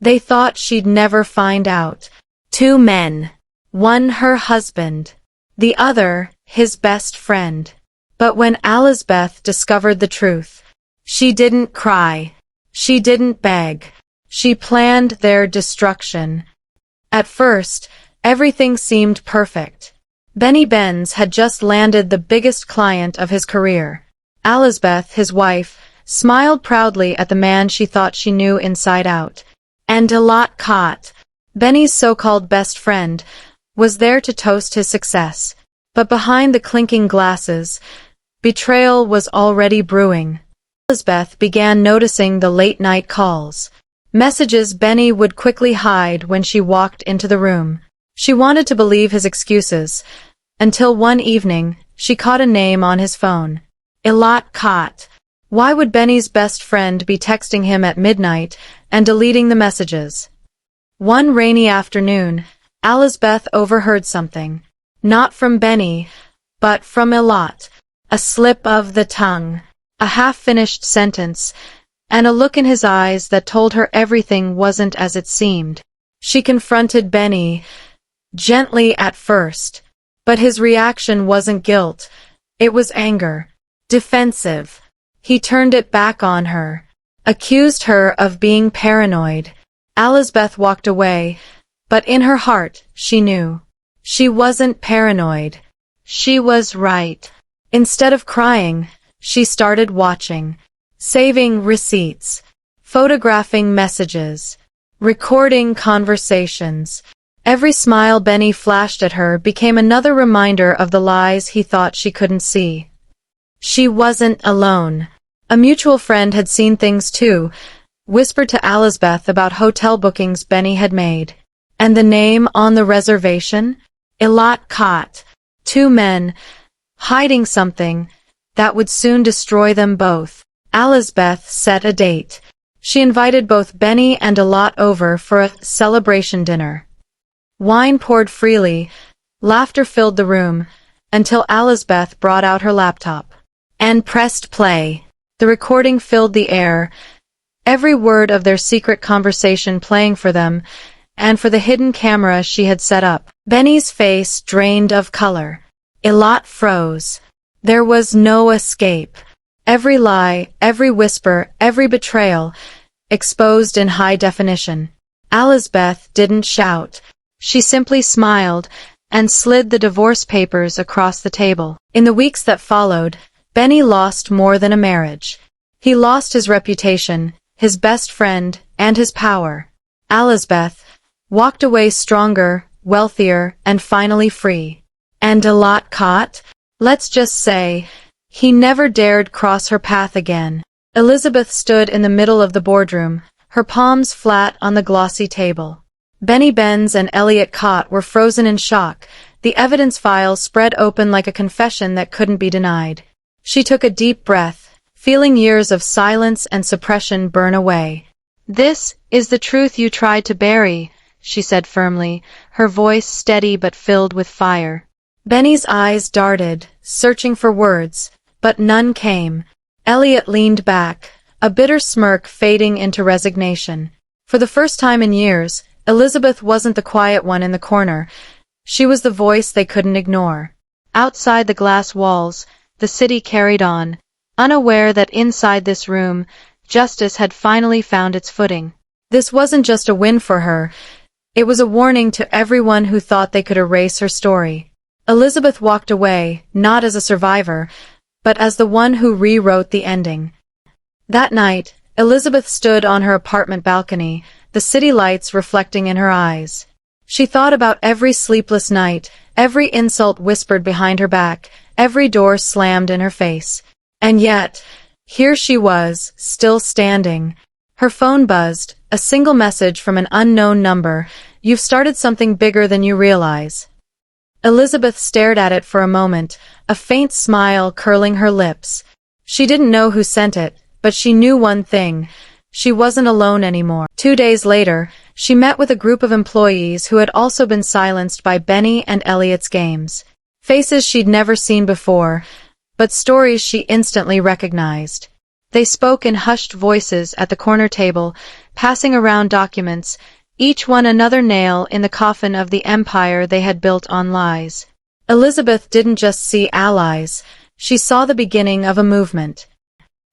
They thought she'd never find out. Two men. One her husband. The other, his best friend. But when Elizabeth discovered the truth, she didn't cry. She didn't beg. She planned their destruction. At first, everything seemed perfect. Benny Benz had just landed the biggest client of his career. Elizabeth, his wife, smiled proudly at the man she thought she knew inside out. And Elliott, Benny's so-called best friend, was there to toast his success. But behind the clinking glasses, betrayal was already brewing. Elizabeth began noticing the late-night calls. Messages Benny would quickly hide when she walked into the room. She wanted to believe his excuses, until one evening, she caught a name on his phone. Elliott. Why would Benny's best friend be texting him at midnight and deleting the messages? One rainy afternoon, Elizabeth overheard something. Not from Benny, but from Elliott. A slip of the tongue, a half-finished sentence, and a look in his eyes that told her everything wasn't as it seemed. She confronted Benny, gently at first, but his reaction wasn't guilt. It was anger. Defensive. He turned it back on her. Accused her of being paranoid. Elizabeth walked away, but in her heart, she knew. She wasn't paranoid. She was right. Instead of crying, she started watching. Saving receipts. Photographing messages. Recording conversations. Every smile Benny flashed at her became another reminder of the lies he thought she couldn't see. She wasn't alone. A mutual friend had seen things too, whispered to Elizabeth about hotel bookings Benny had made. And the name on the reservation? Elliott. Two men, hiding something that would soon destroy them both. Elizabeth set a date. She invited both Benny and Elliott over for a celebration dinner. Wine poured freely, laughter filled the room, until Elizabeth brought out her laptop and pressed play. The recording filled the air, every word of their secret conversation playing for them, and for the hidden camera she had set up. Benny's face drained of color. Elliott froze. There was no escape. Every lie, every whisper, every betrayal, exposed in high definition. Elizabeth didn't shout. She simply smiled and slid the divorce papers across the table. In the weeks that followed, Benny lost more than a marriage. He lost his reputation, his best friend, and his power. Elizabeth walked away stronger, wealthier, and finally free. And Elliott, let's just say, he never dared cross her path again. Elizabeth stood in the middle of the boardroom, her palms flat on the glossy table. Benny Benz and Elliott were frozen in shock, the evidence files spread open like a confession that couldn't be denied. She took a deep breath, feeling years of silence and suppression burn away. "This is the truth you tried to bury," she said firmly, her voice steady but filled with fire. Benny's eyes darted, searching for words, but none came. Elliott leaned back, a bitter smirk fading into resignation. For the first time in years, Elizabeth wasn't the quiet one in the corner. She was the voice they couldn't ignore. Outside the glass walls, the city carried on, unaware that inside this room, justice had finally found its footing. This wasn't just a win for her. It was a warning to everyone who thought they could erase her story. Elizabeth walked away, not as a survivor, but as the one who rewrote the ending. That night, Elizabeth stood on her apartment balcony, the city lights reflecting in her eyes. She thought about every sleepless night, every insult whispered behind her back, every door slammed in her face. And yet, here she was, still standing. Her phone buzzed, a single message from an unknown number. "You've started something bigger than you realize." Elizabeth stared at it for a moment, a faint smile curling her lips. She didn't know who sent it, but she knew one thing. She wasn't alone anymore. 2 days later, she met with a group of employees who had also been silenced by Benny and Elliott's games. Faces she'd never seen before, but stories she instantly recognized. They spoke in hushed voices at the corner table, passing around documents, each one another nail in the coffin of the empire they had built on lies. Elizabeth didn't just see allies, she saw the beginning of a movement.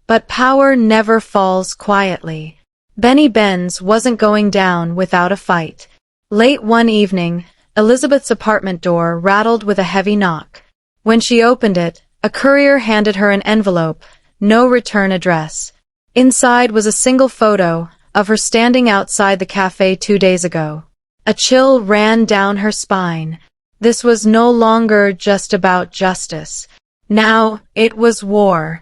But power never falls quietly. Benny Benz wasn't going down without a fight. Late one evening, Elizabeth's apartment door rattled with a heavy knock. When she opened it, a courier handed her an envelope, no return address. Inside was a single photo of her standing outside the cafe 2 days ago. A chill ran down her spine. This was no longer just about justice. Now, it was war.